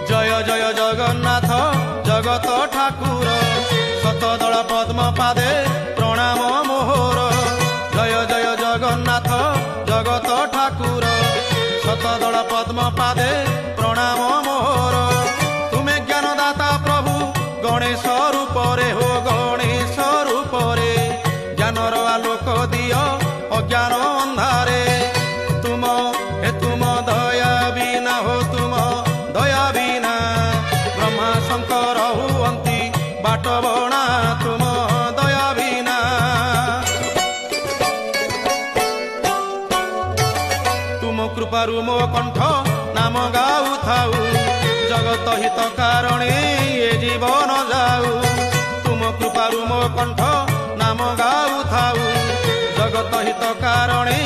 जय जय जगन्नाथ जगत ठाकुर शतदल पद्म पादे प्रणाम मोहर। जय जय जगन्नाथ जगत ठाकुर शतदल पद्म पादे प्रणाम मोहर। तुमे ज्ञानदाता प्रभु गणेश रूप रे हो गणेश रूप रे ज्ञानर आलोक दियो अज्ञान अंधारे। तुम दया बिना हो तुम दया बिना ब्रह्मा शंकर हुअंती बाट बणा तुम दया बिना। तुम कृपारु मो कंठ नाम गाऊ थाऊ जगत हित कारणे ये जीवन जाऊ। तुम कृपारु मो कंठ नाम गाऊ थाऊ जगत हित कारणे